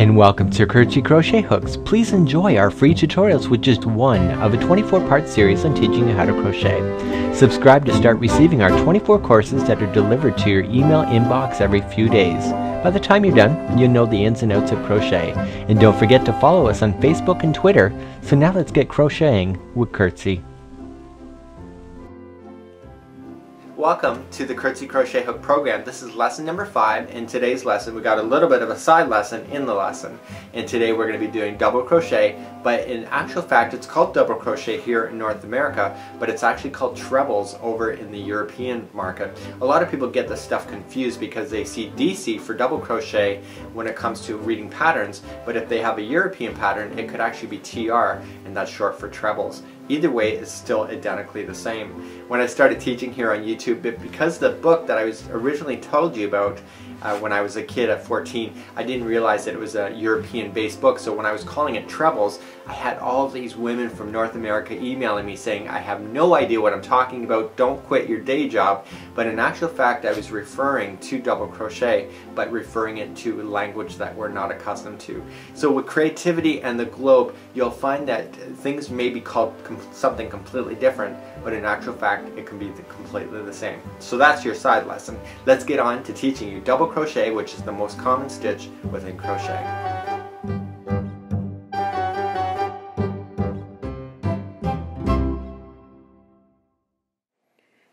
And welcome to Curtzy Crochet Hooks. Please enjoy our free tutorials with just one of a 24-part series on teaching you how to crochet. Subscribe to start receiving our 24 courses that are delivered to your email inbox every few days. By the time you're done, you'll know the ins and outs of crochet. And don't forget to follow us on Facebook and Twitter. So now let's get crocheting with Curtzy. Welcome to the Curtzy Crochet Hook program. This is lesson number 5. In today's lesson we got a little bit of a side lesson in the lesson. And today we're going to be doing double crochet, but in actual fact it's called double crochet here in North America, but it's actually called trebles over in the European market. A lot of people get this stuff confused because they see DC for double crochet when it comes to reading patterns, but if they have a European pattern it could actually be TR, and that's short for trebles. Either way is still identically the same. When I started teaching here on YouTube, because the book that I was originally told you about when I was a kid at 14, I didn't realize that it was a European-based book, so when I was calling it Trebles, I had all of these women from North America emailing me saying, I have no idea what I'm talking about, don't quit your day job. But in actual fact, I was referring to double crochet, but referring it to a language that we're not accustomed to. So with creativity and the globe, you'll find that things may be called something completely different, but in actual fact, it can be completely the same. So that's your side lesson. Let's get on to teaching you double crochet, which is the most common stitch within crochet.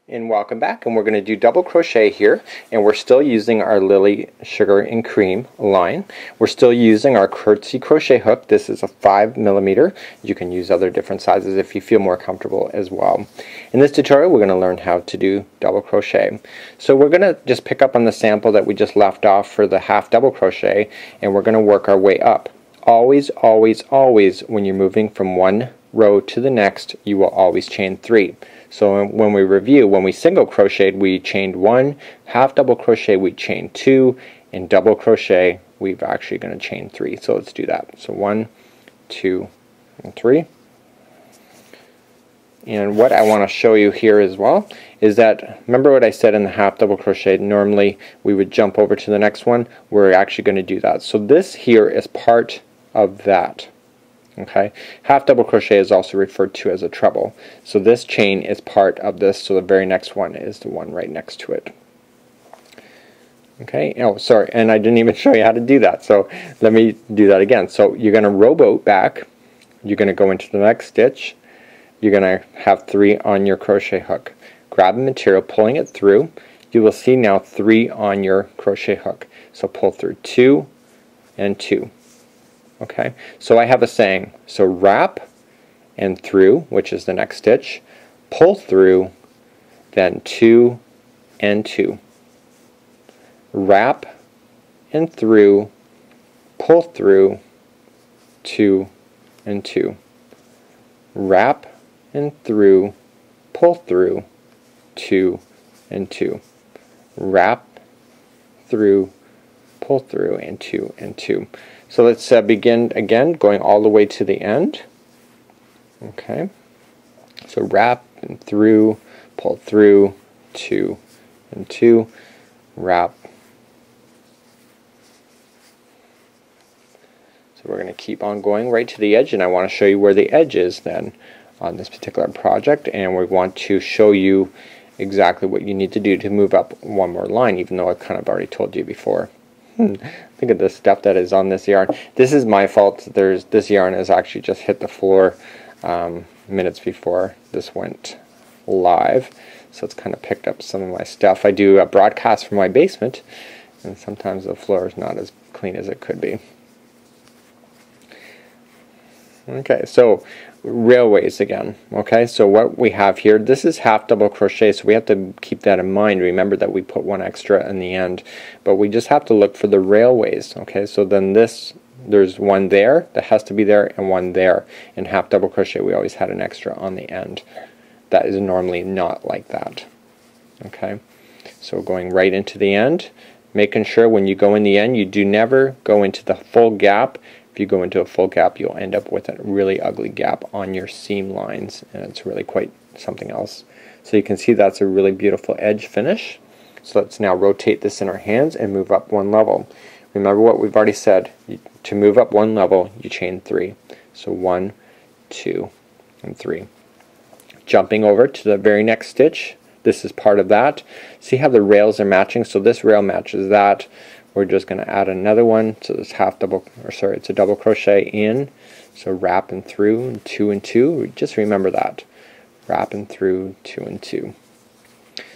And welcome back, and we're going to do double crochet here, and we're still using our Lily Sugar and Cream line. We're still using our Curtzy crochet hook. This is a 5mm. You can use other different sizes if you feel more comfortable as well. In this tutorial we're going to learn how to do double crochet. So we're going to just pick up on the sample that we just left off for the half double crochet, and we're going to work our way up. Always, always, always, when you're moving from one row to the next, you will always chain 3. So when we review, when we single crocheted, we chained 1, half double crochet we chained 2, and double crochet we've actually going to chain 3. So let's do that. So 1, 2, and 3. And what I want to show you here as well is that, remember what I said in the half double crochet, normally we would jump over to the next one. We're actually going to do that. So this here is part of that. Okay, half double crochet is also referred to as a treble. So this chain is part of this, so the very next one is the one right next to it. Okay, oh sorry, and I didn't even show you how to do that, so let me do that again. So you're going to rowboat back, you're going to go into the next stitch, you're going to have 3 on your crochet hook. Grab the material, pulling it through, you will see now 3 on your crochet hook. So pull through 2 and 2. Okay, so I have a saying, so wrap and through, which is the next stitch, pull through, then 2 and 2. Wrap and through, pull through, 2 and 2. Wrap and through, pull through, 2 and 2. Wrap through, pull through, and 2 and 2. So let's begin again, going all the way to the end. Okay, so wrap and through, pull through, 2 and 2, wrap. So we're going to keep on going right to the edge, and I want to show you where the edge is then on this particular project, and we want to show you exactly what you need to do to move up one more line, even though I kind of already told you before. Think of the stuff that is on this yarn. This is my fault. This yarn has actually just hit the floor minutes before this went live, so it's kind of picked up some of my stuff. I do a broadcast from my basement, and sometimes the floor is not as clean as it could be. Okay, so railways again. Okay, so what we have here, this is half double crochet, so we have to keep that in mind. Remember that we put 1 extra in the end, but we just have to look for the railways. Okay, so then there's 1 there that has to be there, and 1 there. In half double crochet we always had an extra on the end. That is normally not like that. Okay, so going right into the end, making sure when you go in the end you do never go into the full gap. If you go into a full gap, you'll end up with a really ugly gap on your seam lines, and it's really quite something else. So you can see that's a really beautiful edge finish. So let's now rotate this in our hands and move up 1 level. remember what we've already said. To move up one level, you chain 3. So 1, 2, and 3. Jumping over to the very next stitch, this is part of that. See how the rails are matching? So this rail matches that. We're just going to add another one. So this it's a double crochet in. So wrapping through 2 and 2. Just remember that. Wrapping through 2 and 2.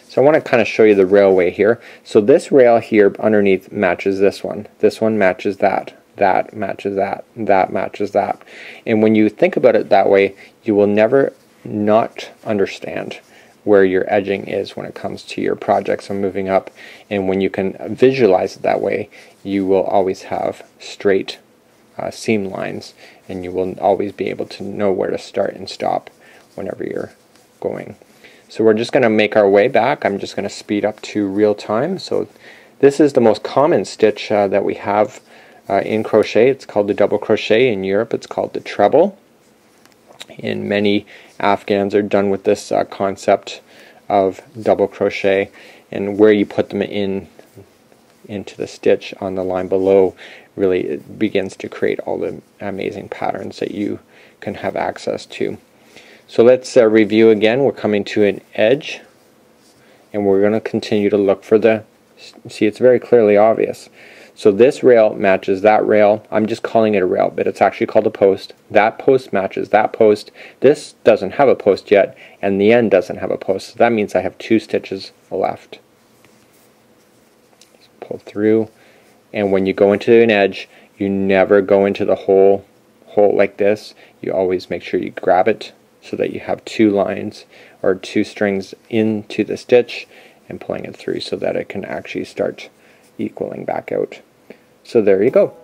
So I want to kind of show you the railway here. So this rail here underneath matches this one. This one matches that. That matches that. That matches that. And when you think about it that way, you will never not understand where your edging is when it comes to your projects and moving up. And when you can visualize it that way, you will always have straight seam lines, and you will always be able to know where to start and stop whenever you're going. So we're just going to make our way back. I'm just going to speed up to real time. So this is the most common stitch that we have in crochet. It's called the double crochet. In Europe it's called the treble. And many Afghans are done with this concept of double crochet, and where you put them into the stitch on the line below really it begins to create all the amazing patterns that you can have access to. So let's review again. We're coming to an edge, and we're going to continue to look for see, it's very clearly obvious. So this rail matches that rail. I'm just calling it a rail, but it's actually called a post. That post matches that post. This doesn't have a post yet, and the end doesn't have a post. So that means I have 2 stitches left. Just pull through, and when you go into an edge, you never go into the hole like this. You always make sure you grab it so that you have 2 lines or 2 strings into the stitch and pulling it through so that it can actually start equaling back out. So there you go.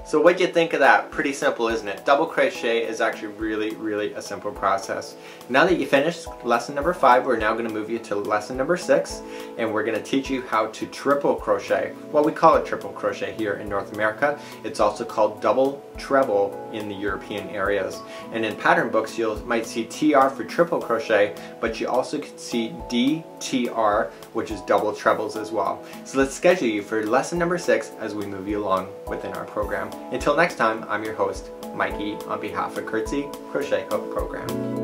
So what'd you think of that? Pretty simple, isn't it? Double crochet is actually really a simple process. Now that you finished lesson number 5, we're now going to move you to lesson number 6, and we're going to teach you how to triple crochet. Well, we call it triple crochet here in North America. It's also called double treble in the European areas. And in pattern books you might see TR for triple crochet, but you also could see DTR, which is double trebles as well. So let's schedule you for lesson number 6 as we move you along within our program. Until next time, I'm your host, Mikey, on behalf of Curtzy Crochet Hook Program.